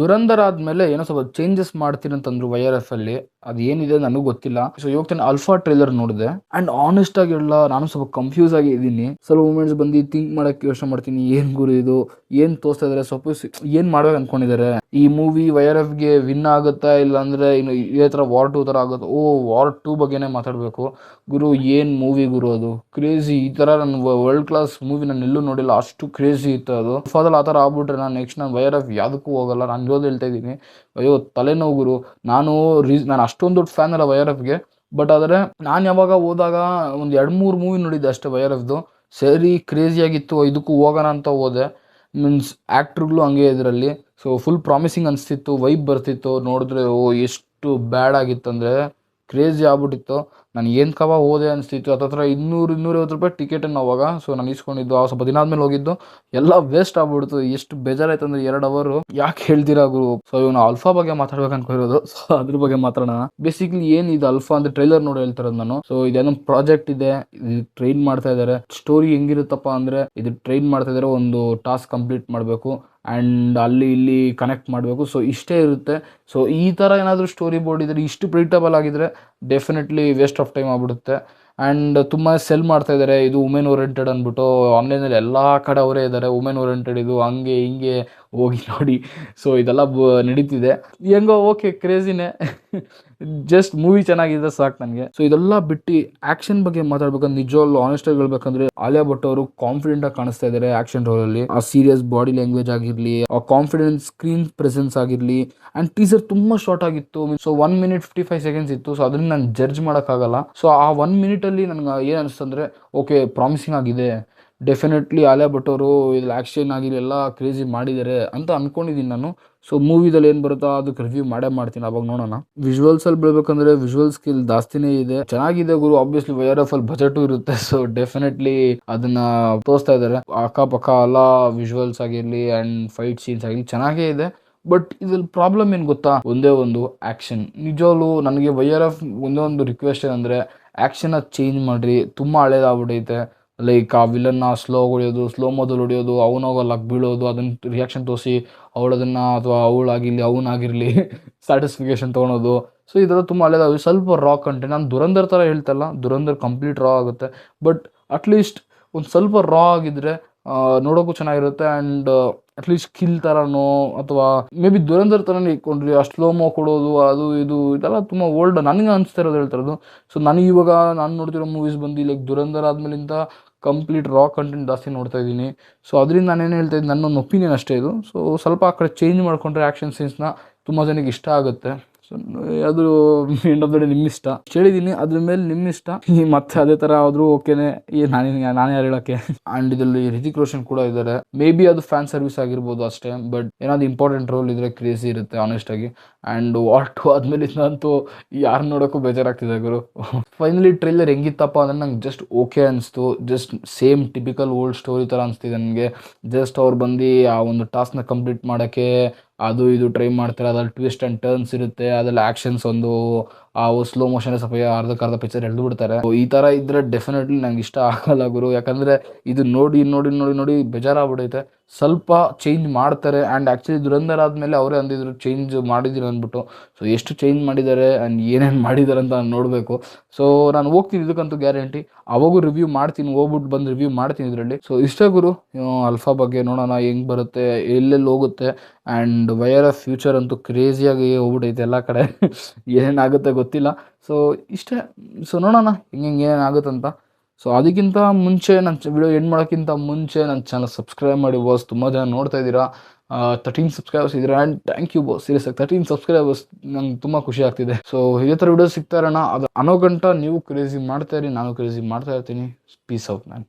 ದುರಂಧರ್ ಆದ್ಮೇಲೆ ಏನೋ ಸ್ವಲ್ಪ ಚೇಂಜಸ್ ಮಾಡ್ತೀನಿ ಅಂತಂದ್ರು YRF ಅಲ್ಲಿ. ಅದು ಏನಿದೆ ನನಗೂ ಗೊತ್ತಿಲ್ಲ. ಸೊ ಇವಾಗ ತಾನೆ ಅಲ್ಫಾ ಟ್ರೈಲರ್ ನೋಡಿದೆ ಅಂಡ್ ಆನೆಸ್ಟ್ ಆಗಿ ಹೇಳಲ್ಲ, ನಾನು ಸ್ವಲ್ಪ ಕನ್ಫ್ಯೂಸ್ ಆಗಿ ಇದ್ದೀನಿ. ಸ್ವಲ್ಪ ಮೂಮೆಂಟ್ಸ್ ಬಂದು ಥಿಂಕ್ ಮಾಡಕ್ಕೆ ಯೋಚನೆ ಮಾಡ್ತೀನಿ, ಏನ್ ಗುರು ಇದು, ಏನ್ ತೋರಿಸ್ತಾ ಇದಾರೆ, ಸಪೋಸ್ ಏನ್ ಮಾಡ್ಬೇಕು ಅನ್ಕೊಂಡಿದ್ದಾರೆ. ಈ ಮೂವಿ YRF ಗೆ ವಿನ್ ಆಗುತ್ತಾ ಇಲ್ಲ ಅಂದ್ರೆ ಇನ್ನು ಇದೇ ತರ ವಾರ್ 2 ತರ ಆಗುತ್ತೆ. ವಾರ್ 2 ಬಗ್ಗೆನೇ ಮಾತಾಡ್ಬೇಕು ಗುರು. ಏನ್ ಮೂವಿ ಗುರು, ಅದು ಕ್ರೇಜಿ. ಈ ತರ ನಾನು ವರ್ಲ್ಡ್ ಕ್ಲಾಸ್ ಮೂವಿ ನಾನು ಎಲ್ಲೂ ನೋಡಿಲ್ಲ, ಅಷ್ಟು ಕ್ರೇಜಿ ಇತ್ತು ಅದು. ಫಾದಲ್ ಆ ತರ ಆಗ್ಬಿಟ್ರೆ ನಾನು ನೆಕ್ಸ್ಟ್ ನಾನು YRF ಯಾವ್ದಕ್ಕೂ ಹೋಗಲ್ಲ. ನಾನು ಇರೋದು ಹೇಳ್ತಾ ಇದ್ದೀನಿ, ಅಯ್ಯೋ ತಲೆನೋವು ಗುರು. ನಾನು ಅಷ್ಟೊಂದು ದೊಡ್ಡ ಫ್ಯಾನ್ ಅಲ್ಲ YRFಗೆ, ಬಟ್ ಆದರೆ ನಾನು ಯಾವಾಗ ಹೋದಾಗ ಒಂದು 2-3 ಮೂವಿ ನೋಡಿದ್ದೆ ಅಷ್ಟೇ YRFದು. ಸರಿ ಕ್ರೇಜಿ ಆಗಿತ್ತು, ಇದಕ್ಕೂ ಹೋಗೋಣ ಅಂತ ಹೋದೆ. ಮೀನ್ಸ್ ಆ್ಯಕ್ಟ್ರುಗಳು ಹಂಗೆ ಇದರಲ್ಲಿ. ಸೊ ಫುಲ್ ಪ್ರಾಮಿಸಿಂಗ್ ಅನಿಸ್ತಿತ್ತು, ವೈಬ್ ಬರ್ತಿತ್ತು. ನೋಡಿದ್ರೆ ಎಷ್ಟು ಬ್ಯಾಡ್ ಆಗಿತ್ತಂದರೆ ಕ್ರೇಜಿ ಆಗ್ಬಿಟ್ಟಿತ್ತು. ನಾನು ಏನು ಕವ ಹೋದೆ ಅನಿಸ್ತಿತ್ತು. ಹತ್ತತ್ರ 200-250 ರೂಪಾಯಿ ಟಿಕೆಟನ್ನು ಅವಾಗ. ಸೊ ನಾನು ಇಸ್ಕೊಂಡಿದ್ದು ಸ್ವಲ್ಪ ದಿನ ಆದಮೇಲೆ ಹೋಗಿದ್ದು, ಎಲ್ಲ ವೇಸ್ಟ್ ಆಗ್ಬಿಡ್ತು. ಎಷ್ಟು ಬೇಜಾರಾಯ್ತು ಅಂದರೆ 2 ಅವರು ಯಾಕೆ ಹೇಳ್ತೀರಾ ಗುರು. ಸೊ ಇವಾಗ ನಾವು ಅಲ್ಫಾ ಬಗ್ಗೆ ಮಾತಾಡ್ಬೇಕು ಅನ್ಕೊಂಡಿರೋದು. ಸೊ ಅದ್ರ ಬಗ್ಗೆ ಮಾತಾಡೋಣ. ಬೇಸಿಕಲಿ ಏನು ಇದು ಅಲ್ಫಾ ಅಂತ ಟ್ರೈಲರ್ ನೋಡಿ ಹೇಳ್ತಿರೋದು ನಾನು. ಸೊ ಇದೇನೋ ಪ್ರಾಜೆಕ್ಟ್ ಇದೆ, ಇದು ಟ್ರೈನ್ ಮಾಡ್ತಾ ಇದ್ದಾರೆ. ಸ್ಟೋರಿ ಹೆಂಗಿರುತ್ತಪ್ಪ ಅಂದರೆ, ಇದು ಟ್ರೈನ್ ಮಾಡ್ತಾ ಇದ್ದಾರೆ, ಒಂದು ಟಾಸ್ಕ್ ಕಂಪ್ಲೀಟ್ ಮಾಡಬೇಕು ಆ್ಯಂಡ್ ಅಲ್ಲಿ ಇಲ್ಲಿ ಕನೆಕ್ಟ್ ಮಾಡಬೇಕು. ಸೊ ಇಷ್ಟೇ ಇರುತ್ತೆ. ಸೊ ಈ ಥರ ಏನಾದರೂ ಸ್ಟೋರಿ ಬೋರ್ಡ್ ಇದ್ದರೆ, ಇಷ್ಟು ಪ್ರಿಡಿಕ್ಟಬಲ್ ಆಗಿದ್ದರೆ ಡೆಫಿನೆಟ್ಲಿ ವೇಸ್ಟ್ ಆಫ್ ಟೈಮ್ ಆಗ್ಬಿಡುತ್ತೆ. ಆ್ಯಂಡ್ ತುಂಬ ಸೆಲ್ ಮಾಡ್ತಾ ಇದ್ದಾರೆ, ಇದು ವುಮೆನ್ ಓರಿಯೆಂಟೆಡ್ ಅಂದ್ಬಿಟ್ಟು. ಆನ್ಲೈನಲ್ಲಿ ಎಲ್ಲ ಕಡೆ ಅವರೇ ಇದ್ದಾರೆ, ವುಮೆನ್ ಓರಿಯೆಂಟೆಡ್ ಇದು ಹಂಗೆ ಹಿಂಗೆ ಹೋಗಿ ನೋಡಿ. ಸೊ ಇದೆಲ್ಲ ನಡೀತಿದೆ. ಹೆಂಗೋ ಓಕೆ, ಕ್ರೇಜಿನೇ. ಜಸ್ಟ್ ಮೂವಿ ಚೆನ್ನಾಗಿದೆ ಸಾಕು ನನಗೆ. ಸೊ ಇದೆಲ್ಲ ಬಿಟ್ಟು ಆ್ಯಕ್ಷನ್ ಬಗ್ಗೆ ಮಾತಾಡ್ಬೇಕಂದ್ರೆ, ನಿಜವಲ್ಲೂ ಆನೆಸ್ಟಾಗಿ ಹೇಳ್ಬೇಕಂದ್ರೆ ಆಲಿಯಾ ಭಟ್ ಅವರು ಕಾನ್ಫಿಡೆಂಟಾಗಿ ಕಾಣಿಸ್ತಾ ಇದ್ದಾರೆ ಆ್ಯಕ್ಷನ್ ರೋಲಲ್ಲಿ. ಆ ಸೀರಿಯಸ್ ಬಾಡಿ ಲ್ಯಾಂಗ್ವೇಜ್ ಆಗಿರಲಿ, ಆ ಕಾನ್ಫಿಡೆನ್ಸ್ ಸ್ಕ್ರೀನ್ ಪ್ರೆಸೆನ್ಸ್ ಆಗಿರಲಿ. ಆ್ಯಂಡ್ ಟೀಸರ್ ತುಂಬ ಶಾರ್ಟ್ ಆಗಿತ್ತು. ಸೊ 1 minute 55 seconds ಇತ್ತು. ಸೊ ಅದನ್ನ ನಾನು ಜಡ್ಜ್ ಮಾಡೋಕ್ಕಾಗಲ್ಲ. ಸೊ ಆ 1 minute ನನಗೆ ಏನು ಅನಿಸ್ತು ಅಂದರೆ, ಓಕೆ ಪ್ರಾಮಿಸಿಂಗ್ ಆಗಿದೆ, ಡೆಫಿನೆಟ್ಲಿ ಆಲಿಯಾ ಭಟ್ ಅವರು ಇಲ್ಲಿ ಆ್ಯಕ್ಷನ್ ಆಗಿರಲಿ ಎಲ್ಲ ಕ್ರೇಜಿ ಮಾಡಿದ್ದಾರೆ ಅಂತ ಅಂದ್ಕೊಂಡಿದ್ದೀನಿ ನಾನು. ಸೊ ಮೂವಿದಲ್ಲಿ ಏನು ಬರುತ್ತೋ ಅದಕ್ಕೆ ರಿವ್ಯೂ ಮಾಡ್ತೀನಿ, ಅವಾಗ ನೋಡೋಣ. ವಿಜುವಲ್ಸಲ್ಲಿ ಬೆಳಬೇಕಂದ್ರೆ ವಿಜುವಲ್ ಸ್ಕಿಲ್ ಜಾಸ್ತಿನೇ ಇದೆ, ಚೆನ್ನಾಗಿದೆ ಗುರು. ಆಬ್ವಿಯಸ್ಲಿ YRF ಅಲ್ಲಿ ಬಜೆಟು ಇರುತ್ತೆ. ಸೊ ಡೆಫಿನೆಟ್ಲಿ ಅದನ್ನ ತೋರಿಸ್ತಾ ಇದ್ದಾರೆ. ಅಕ್ಕಪಕ್ಕ ಎಲ್ಲ ವಿಜುವಲ್ಸ್ ಆಗಿರಲಿ ಆ್ಯಂಡ್ ಫೈಟ್ ಸೀನ್ಸ್ ಆಗಿರಲಿ ಚೆನ್ನಾಗೇ ಇದೆ. ಬಟ್ ಇದ್ರಲ್ಲಿ ಪ್ರಾಬ್ಲಮ್ ಏನು ಗೊತ್ತಾ, ಒಂದೇ ಒಂದು ಆ್ಯಕ್ಷನ್. ನಿಜವಲ್ಲೂ ನನಗೆ YRF ಒಂದೇ ಒಂದು ರಿಕ್ವೆಸ್ಟ್ ಏನಂದರೆ, ಆ್ಯಕ್ಷನ್ನ ಚೇಂಜ್ ಮಾಡಿರಿ. ತುಂಬ ಹಳೇದಾಗ್ಬಿಟ್ಟೈತೆ. ಲೈಕ್ ಆ ವಿಲನ್ನ ಸ್ಲೋ ಹೊಡಿಯೋದು, ಸ್ಲೋ ಮೊದಲು ಹೊಡಿಯೋದು, ಅವನಾಗ ಲಕ್ ಬೀಳೋದು, ಅದನ್ನು ರಿಯಾಕ್ಷನ್ ತೋರಿಸಿ ಅವಳದನ್ನು ಅಥವಾ ಅವಳಾಗಿರಲಿ ಅವನಾಗಿರಲಿ ಸ್ಯಾಟಿಸ್ಫಿಕೇಶನ್ ತೊಗೊಳೋದು. ಸೊ ಇದೆಲ್ಲ ತುಂಬ ಹಳೇದಾಗಿ ಸ್ವಲ್ಪ ರಾ ಕಂಟೆಂಟ್. ನಾನು ದುರಂಧರ್ ಥರ ಹೇಳ್ತಲ್ಲ, ದುರಂಧರ್ ಕಂಪ್ಲೀಟ್ ರಾ ಆಗುತ್ತೆ. ಬಟ್ ಅಟ್ಲೀಸ್ಟ್ ಒಂದು ಸ್ವಲ್ಪ ರಾ ಆಗಿದ್ದರೆ ನೋಡೋಕ್ಕೂ ಚೆನ್ನಾಗಿರುತ್ತೆ. ಆ್ಯಂಡ್ ಅಟ್ಲೀಸ್ಟ್ ಕಿಲ್ ಥರನೋ ಅಥವಾ ಮೇ ಬಿ ದುರಂಧರ್ ಥರನೇ ಇಟ್ಕೊಂಡ್ರಿ. ಆ ಸ್ಲೋಮೋ ಕೊಡೋದು ಅದು ಇದು ಇದೆಲ್ಲ ತುಂಬ ಓಲ್ಡ್ ನನಗೆ ಅನಿಸ್ತಾ ಇರೋದು ಹೇಳ್ತಿರೋದು. ಸೊ ನನಗೆ ಇವಾಗ ನಾನು ನೋಡ್ತಿರೋ ಮೂವೀಸ್ ಬಂದು ಲೈಕ್ ದುರಂಧರ್ ಆದಮೇಲಿಂದ ಕಂಪ್ಲೀಟ್ ರಾ ಕಂಟೆಂಟ್ ಜಾಸ್ತಿ ನೋಡ್ತಾ ಇದ್ದೀನಿ. ಸೊ ಅದರಿಂದ ನಾನೇನು ಹೇಳ್ತಾ ಇದ್ದೀನಿ, ನನ್ನ ಒಪಿನಿಯನ್ ಅಷ್ಟೇ ಇದು. ಸೊ ಸ್ವಲ್ಪ ಆ ಕಡೆ ಚೇಂಜ್ ಮಾಡಿಕೊಂಡ್ರೆ ಆ್ಯಕ್ಷನ್ ಸೀನ್ಸ್ನ ತುಂಬ ಜನಕ್ಕೆ ಇಷ್ಟ ಆಗುತ್ತೆ. ಸೊ ಅದು ಎಂಡ್ ಆಫ್ ದ ಡೇ ನಿಮ್ಮ ಇಷ್ಟ. ಹೇಳಿದ್ದೀನಿ, ಅದ್ರ ಮೇಲೆ ನಿಮ್ಮ ಇಷ್ಟ. ಮತ್ತೆ ಅದೇ ಥರ ಆದರೂ ಓಕೆನೆ, ನಾನು ಯಾರು ಹೇಳೋಕ್ಕೆ. ಆ್ಯಂಡ್ ಇದರಲ್ಲಿ ಹೃತಿಕ್ ರೋಷನ್ ಕೂಡ ಇದ್ದಾರೆ. ಮೇ ಬಿ ಅದು ಫ್ಯಾನ್ ಸರ್ವಿಸ್ ಆಗಿರ್ಬೋದು ಅಷ್ಟೇ, ಬಟ್ ಏನಾದ್ರು ಇಂಪಾರ್ಟೆಂಟ್ ರೋಲ್ ಇದ್ರೆ ಕ್ರೇಜಿ ಇರುತ್ತೆ ಆನೆಸ್ಟಾಗಿ. ಆ್ಯಂಡ್ ವಾರ್ 2 ಆದಮೇಲೆ ಅಂತೂ ಯಾರು ನೋಡೋಕ್ಕೂ ಬೇಜಾರಾಗ್ತಿದೆ ಗುರು. ಫೈನಲಿ ಟ್ರೈಲರ್ ಹೆಂಗಿತ್ತಪ್ಪ ಅಂದರೆ ನಂಗೆ ಜಸ್ಟ್ ಓಕೆ ಅನಿಸ್ತು. Just same typical old story ಥರ ಅನಿಸ್ತಿದೆ ನನಗೆ. ಜಸ್ಟ್ ಅವ್ರು ಬಂದು ಆ ಒಂದು ಟಾಸ್ಕ್ನ ಕಂಪ್ಲೀಟ್ ಮಾಡೋಕ್ಕೆ ಅದು ಇದು ಟ್ರೈ ಮಾಡ್ತಾರೆ. ಅದ್ರಲ್ಲಿ ಟ್ವಿಸ್ಟ್ ಆ್ಯಂಡ್ ಟರ್ನ್ಸ್ ಇರುತ್ತೆ, ಅದ್ರಲ್ಲಿ ಆ್ಯಕ್ಷನ್ಸ್ ಒಂದು ಆ ಸ್ಲೋ ಮೋಷನ್ ಸ್ವಲ್ಪ ಅರ್ಧಕ್ಕರ್ಧ ಪಿಕ್ಚರ್ ಎಳೆದು ಬಿಡ್ತಾರೆ. ಈ ಥರ ಇದ್ದರೆ ಡೆಫಿನೆಟ್ಲಿ ನಂಗೆ ಇಷ್ಟ ಆಗಲ್ಲ ಗುರು. ಯಾಕಂದರೆ ಇದು ನೋಡಿ ನೋಡಿ ನೋಡಿ ನೋಡಿ ಬೇಜಾರಾಗ್ಬಿಡೈತೆ. ಸ್ವಲ್ಪ ಚೇಂಜ್ ಮಾಡ್ತಾರೆ. ಆ್ಯಂಡ್ ಆ್ಯಕ್ಚುಲಿ ದುರಂಧರ್ ಆದಮೇಲೆ ಅವರೇ ಅಂದಿದ್ರು ಚೇಂಜ್ ಮಾಡಿದ್ದೀರ ಅಂದ್ಬಿಟ್ಟು. ಸೊ ಎಷ್ಟು ಚೇಂಜ್ ಮಾಡಿದ್ದಾರೆ ಆ್ಯಂಡ್ ಏನೇನು ಮಾಡಿದ್ದಾರೆ ಅಂತ ನಾನು ನೋಡಬೇಕು. ಸೊ ನಾನು ಹೋಗ್ತೀನಿ ಇದಕ್ಕಂತೂ ಗ್ಯಾರಂಟಿ. ಅವಾಗೂ ರಿವ್ಯೂ ಮಾಡ್ತೀನಿ, ಹೋಗ್ಬಿಟ್ಟು ಬಂದು ರಿವ್ಯೂ ಮಾಡ್ತೀನಿ ಇದರಲ್ಲಿ. ಸೊ ಇಷ್ಟೇ ಗುರು, ಅಲ್ಫಾ ಬಗ್ಗೆ ನೋಡೋಣ ಹೆಂಗೆ ಬರುತ್ತೆ, ಎಲ್ಲೆಲ್ಲಿ ಹೋಗುತ್ತೆ. ಆ್ಯಂಡ್ YRF ಫ್ಯೂಚರ್ ಅಂತೂ ಕ್ರೇಜಿಯಾಗಿ ಹೋಗ್ಬಿಟ್ಟೈತೆ ಎಲ್ಲ ಕಡೆ. ಏನೇನಾಗುತ್ತೆ ಗೊತ್ತಿಲ್ಲ. ಸೊ ಇಷ್ಟೇ. ಸೊ ನೋಡೋಣ ಹೆಂಗೆ ಏನೇನಾಗುತ್ತಂತ. ಸೊ ಅದಕ್ಕಿಂತ ಮುಂಚೆ ನನ್ನ ವಿಡಿಯೋ ಎಂಡ್ ಮಾಡೋಕ್ಕಿಂತ ಮುಂಚೆ ನನ್ನ ಚಾನಲ್ ಸಬ್ಸ್ಕ್ರೈಬ್ ಮಾಡಿ ಬಾಸ್. ತುಂಬ ಜನ ನೋಡ್ತಾ ಇದ್ದೀರಾ, 13 ಸಬ್ಸ್ಕ್ರೈಬರ್ಸ್ ಇದ್ದೀರಾ. And thank you boss, serious ಆಗಿ 13 ಸಬ್ಸ್ಕ್ರೈಬರ್ಸ್ ನಂಗೆ ತುಂಬ ಖುಷಿ ಆಗ್ತಿದೆ. ಸೊ ಇದೇ ಥರ ವಿಡಿಯೋ ಸಿಗ್ತಾ ಇರೋಣ. ಅದು ಅನ್ನೋ ಗಂಟ ನೀವು ಕ್ರೇಜಿ ಮಾಡ್ತಾ ಇರಿ, ನಾನು ಕ್ರೇಜಿ ಮಾಡ್ತಾ ಇರ್ತೀನಿ. Piece out man.